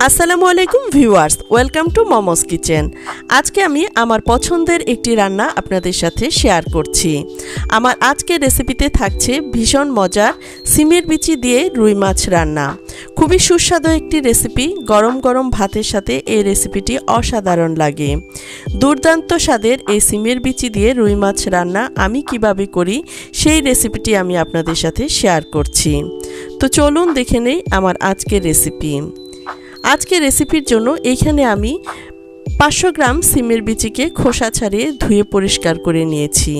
আসসালামু আলাইকুম viewers, welcome to momos kitchen. আজকে আমি আমার পছন্দের একটি রান্না আপনাদের সাথে শেয়ার করছি। আমার আজকের রেসিপিতে থাকছে ভীষণ মজার সিমের বিচি দিয়ে রুই মাছ রান্না। খুবই সুস্বাদু একটি রেসিপি। গরম গরম ভাতের সাথে এই রেসিপিটি অসাধারণ লাগে। দুর্দান্ত স্বাদের এই সিমের বিচি দিয়ে রুই মাছ রান্না আমি কিভাবে করি সেই রেসিপিটি আমি আপনাদের সাথে শেয়ার করছি। তো চলুন দেখে নেই আমার আজকের রেসিপি। আজকে রেসিপির জন্য এইখানে আমি 500 গ্রাম সিমের বিচিকে খোসা ছাড়িয়ে ধুয়ে পরিষ্কার করে নিয়েছি।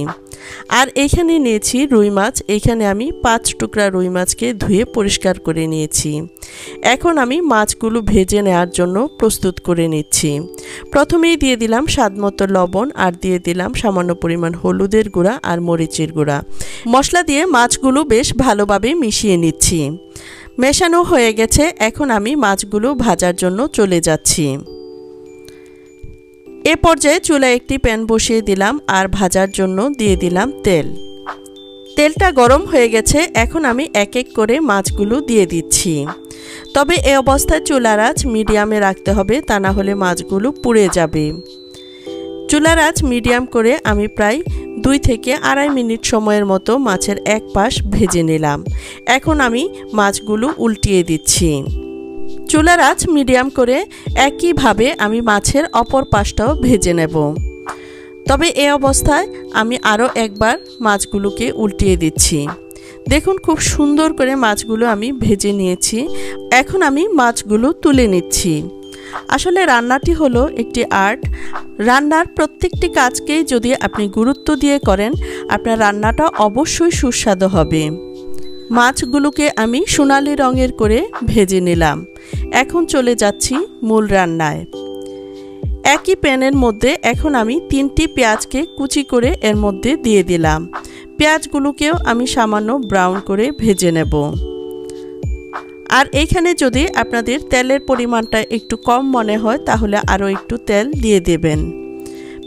আর এইখানে নিয়েছি রুই মাছ। এইখানে আমি 5 টুকরা রুই মাছকে ধুয়ে পরিষ্কার করে নিয়েছি। এখন আমি মাছগুলো ভেজে নেওয়ার জন্য প্রস্তুত করে নিচ্ছি। প্রথমেই দিয়ে দিলাম স্বাদমতো লবণ, আর দিয়ে দিলাম সামান্য পরিমাণ হলুদের গুঁড়া আর মরিচের গুঁড়া। মশলা দিয়ে মাছগুলো বেশ ভালোভাবে মিশিয়ে নিচ্ছি। মেশানো হয়ে গেছে। এখন আমি মাছগুলো ভাজার জন্য চলে যাচ্ছি। এ পর্যায়ে চুলায় একটি প্যান বসিয়ে দিলাম আর ভাজার জন্য দিয়ে দিলাম তেল। তেলটা গরম হয়ে গেছে। এখন আমি এক এক করে মাছগুলো দিয়ে দিচ্ছি। তবে এই অবস্থায় চুলার আঁচ মিডিয়ামে রাখতে হবে, তা না হলে মাছগুলো পুড়ে যাবে। চুলার আঁচ মিডিয়াম করে আমি প্রায় 2 থেকে আড়াই মিনিট সময়ের মতো মাছের এক পাশ ভেজে নিলাম। এখন আমি মাছগুলো উল্টিয়ে দিচ্ছি। চুলার আঁচ মিডিয়াম করে একইভাবে আমি মাছের অপর পাশটাও ভেজে নেব। তবে এই অবস্থায় আমি আরও একবার মাছগুলোকে উল্টিয়ে দিচ্ছি। দেখুন খুব সুন্দর করে মাছগুলো আমি ভেজে নিয়েছি। এখন আমি মাছগুলো তুলে নিচ্ছি। আসলে রান্নাটি হলো একটি আর্ট। রান্নার প্রত্যেকটি কাজকেই যদি আপনি গুরুত্ব দিয়ে করেন, আপনার রান্নাটা অবশ্যই সুস্বাদু হবে। মাছগুলোকে আমি সোনালি রঙের করে ভেজে নিলাম। এখন চলে যাচ্ছি মূল রান্নায়। একই প্যানের মধ্যে এখন আমি 3টি পেঁয়াজকে কুচি করে এর মধ্যে দিয়ে দিলাম। পেঁয়াজগুলোকেও আমি সামান্য ব্রাউন করে ভেজে নেব। আর এইখানে যদি আপনাদের তেলের পরিমাণটা একটু কম মনে হয় তাহলে আরও একটু তেল দিয়ে দেবেন।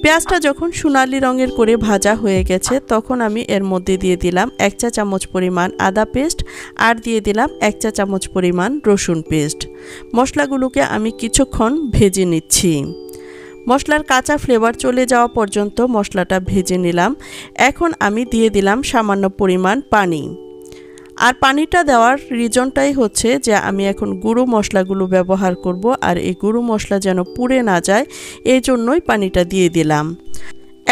পেঁয়াজটা যখন সোনালি রঙের করে ভাজা হয়ে গেছে তখন আমি এর মধ্যে দিয়ে দিলাম 1 চা চামচ পরিমাণ আদা পেস্ট, আর দিয়ে দিলাম 1 চা চামচ পরিমাণ রসুন পেস্ট। মশলাগুলোকে আমি কিছুক্ষণ ভেজে নিচ্ছি। মশলার কাঁচা ফ্লেভার চলে যাওয়া পর্যন্ত মশলাটা ভেজে নিলাম। এখন আমি দিয়ে দিলাম সামান্য পরিমাণ পানি। আর পানিটা দেওয়ার রিজনটাই হচ্ছে যে আমি এখন গুঁড়ো মশলাগুলো ব্যবহার করব, আর এই গুঁড়ো মশলা যেন পুড়ে না যায় এই জন্যই পানিটা দিয়ে দিলাম।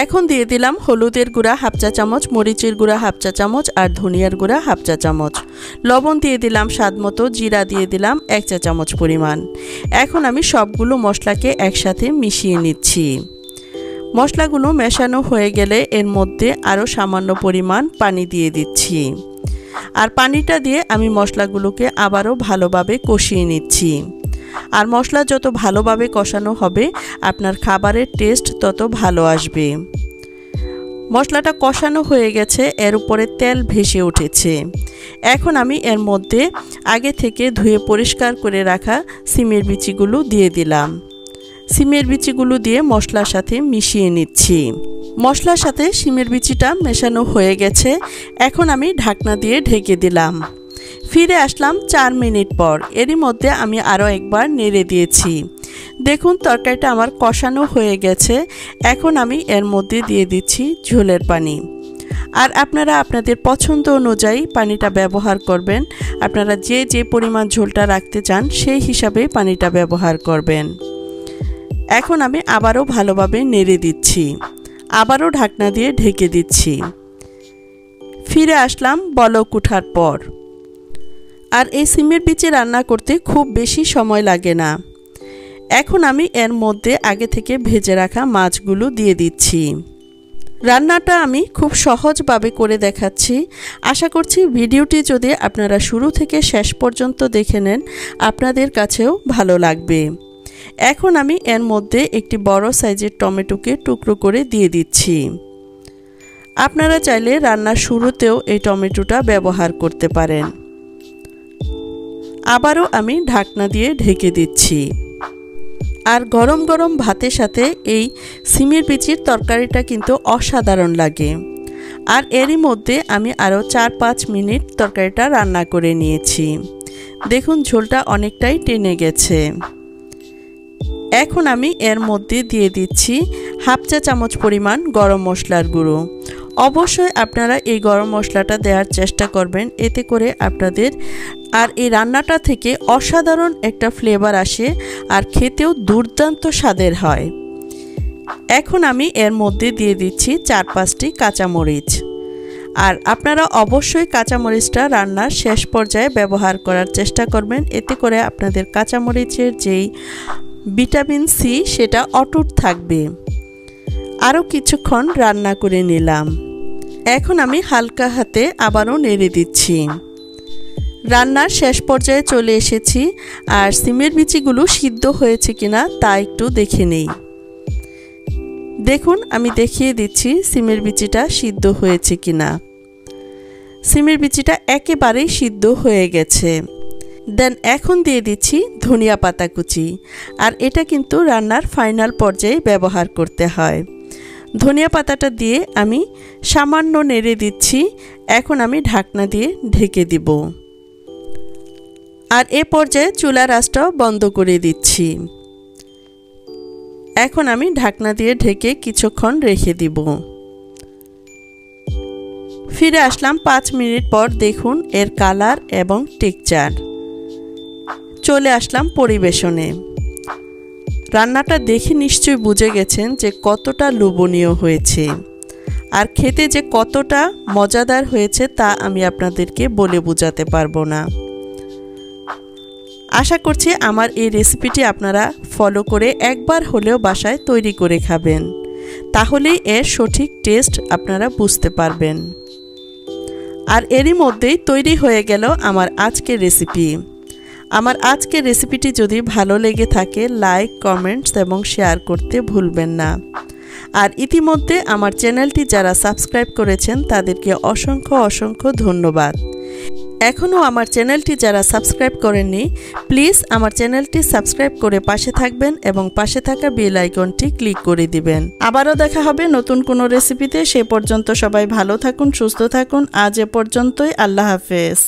এখন দিয়ে দিলাম হলুদের গুঁড়া 1/2 চা চামচ, মরিচের গুঁড়া 1/2 চা চামচ, আর ধনিয়ার গুঁড়া 1/2 চা চামচ। লবণ দিয়ে দিলাম স্বাদমতো, জিরা দিয়ে দিলাম 1 চা চামচ পরিমাণ। এখন আমি সবগুলো মশলাকে একসাথে মিশিয়ে নিচ্ছি। মশলাগুলো মেশানো হয়ে গেলে এর মধ্যে আরও সামান্য পরিমাণ পানি দিয়ে দিচ্ছি। আর পানিটা দিয়ে আমি মশলাগুলোকে আবারও ভালোভাবে কষিয়ে নিচ্ছি। আর মশলা যত ভালোভাবে কষানো হবে আপনার খাবারের টেস্ট তত ভালো আসবে। মশলাটা কষানো হয়ে গেছে, এর উপরে তেল ভেসে উঠেছে। এখন আমি এর মধ্যে আগে থেকে ধুয়ে পরিষ্কার করে রাখা সিমের বিচিগুলো দিয়ে দিলাম। সিমের বিচিগুলো দিয়ে মশলার সাথে মিশিয়ে নিচ্ছি। মশলার সাথে সিমের বিচিটা মেশানো হয়ে গেছে। এখন আমি ঢাকনা দিয়ে ঢেকে দিলাম। ফিরে আসলাম 4 মিনিট পর। এরই মধ্যে আমি আরও একবার নেড়ে দিয়েছি। দেখুন তরকারিটা আমার কষানো হয়ে গেছে। এখন আমি এর মধ্যে দিয়ে দিচ্ছি ঝোলের পানি। আর আপনারা আপনাদের পছন্দ অনুযায়ী পানিটা ব্যবহার করবেন। আপনারা যে পরিমাণ ঝোলটা রাখতে চান সেই হিসাবে পানিটা ব্যবহার করবেন। এখন আমি আবারও ভালোভাবে নেড়ে দিচ্ছি। আবারও ঢাকনা দিয়ে ঢেকে দিচ্ছি। ফিরে আসলাম বলক ওঠার পর। আর এই সিমের বিচি রান্না করতে খুব বেশি সময় লাগে না। এখন আমি এর মধ্যে আগে থেকে ভেজে রাখা মাছগুলো দিয়ে দিচ্ছি। রান্নাটা আমি খুব সহজভাবে করে দেখাচ্ছি। আশা করছি ভিডিওটি যদি আপনারা শুরু থেকে শেষ পর্যন্ত দেখে নেন আপনাদের কাছেও ভালো লাগবে। এখন আমি এর মধ্যে একটি বড় সাইজের টমেটোকে টুকরো করে দিয়ে দিচ্ছি। আপনারা চাইলে রান্নার শুরুতেও এই টমেটোটা ব্যবহার করতে পারেন। আবারও আমি ঢাকনা দিয়ে ঢেকে দিচ্ছি। আর গরম গরম ভাতের সাথে এই সিমের বিচির তরকারিটা কিন্তু অসাধারণ লাগে। আর এরই মধ্যে আমি আরও 4-5 মিনিট তরকারিটা রান্না করে নিয়েছি। দেখুন ঝোলটা অনেকটাই টেনে গেছে। এখন আমি এর মধ্যে দিয়ে দিচ্ছি হাফ চা চামচ পরিমাণ গরম মশলার গুঁড়ো। অবশ্যই আপনারা এই গরম মশলাটা দেওয়ার চেষ্টা করবেন, এতে করে আপনাদের আর এই রান্নাটা থেকে অসাধারণ একটা ফ্লেভার আসে আর খেতেও দুর্দান্ত স্বাদের হয়। এখন আমি এর মধ্যে দিয়ে দিচ্ছি 4-5টি কাঁচামরিচ। আর আপনারা অবশ্যই কাঁচামরিচটা রান্নার শেষ পর্যায়ে ব্যবহার করার চেষ্টা করবেন, এতে করে আপনাদের কাঁচামরিচের যেই ভিটামিন সি সেটা অটুট থাকবে। আরও কিছুক্ষণ রান্না করে নিলাম। এখন আমি হালকা হাতে আবারও নেড়ে দিচ্ছি। রান্নার শেষ পর্যায়ে চলে এসেছি, আর সিমের বিচিগুলো সিদ্ধ হয়েছে কিনা তা একটু দেখে নেই। দেখুন, আমি দেখিয়ে দিচ্ছি সিমের বিচিটা সিদ্ধ হয়েছে কিনা। সিমের বিচিটা একেবারেই সিদ্ধ হয়ে গেছে। দেন এখন দিয়ে দিচ্ছি ধনিয়া পাতা কুচি, আর এটা কিন্তু রান্নার ফাইনাল পর্যায়ে ব্যবহার করতে হয়। ধনিয়া পাতাটা দিয়ে আমি সামান্য নেড়ে দিচ্ছি। এখন আমি ঢাকনা দিয়ে ঢেকে দিব, আর এ পর্যায়ে চুলার আঁচটাও বন্ধ করে দিচ্ছি। এখন আমি ঢাকনা দিয়ে ঢেকে কিছুক্ষণ রেখে দিব। ফিরে আসলাম 5 মিনিট পর। দেখুন এর কালার এবং টেক্সচার। চলে আসলাম পরিবেশনে। রান্নাটা দেখে নিশ্চয়ই বুঝে গেছেন যে কতটা লোভনীয় হয়েছে, আর খেতে যে কতটা মজাদার হয়েছে তা আমি আপনাদেরকে বলে বোঝাতে পারবো না। আশা করছি আমার এই রেসিপিটি আপনারা ফলো করে একবার হলেও বাসায় তৈরি করে খাবেন, তাহলেই এর সঠিক টেস্ট আপনারা বুঝতে পারবেন। আর এরই মধ্যেই তৈরি হয়ে গেল আমার আজকের রেসিপি। আমার আজকের রেসিপিটি যদি ভালো লেগে থাকে লাইক, কমেন্টস এবং শেয়ার করতে ভুলবেন না। আর ইতিমধ্যে আমার চ্যানেলটি যারা সাবস্ক্রাইব করেছেন তাদেরকে অসংখ্য অসংখ্য ধন্যবাদ। এখনও আমার চ্যানেলটি যারা সাবস্ক্রাইব করেননি প্লিজ আমার চ্যানেলটি সাবস্ক্রাইব করে পাশে থাকবেন এবং পাশে থাকা বেল আইকনটি ক্লিক করে দিবেন। আবারও দেখা হবে নতুন কোনো রেসিপিতে। সে পর্যন্ত সবাই ভালো থাকুন, সুস্থ থাকুন। আজ এ পর্যন্তই। আল্লাহ হাফেজ।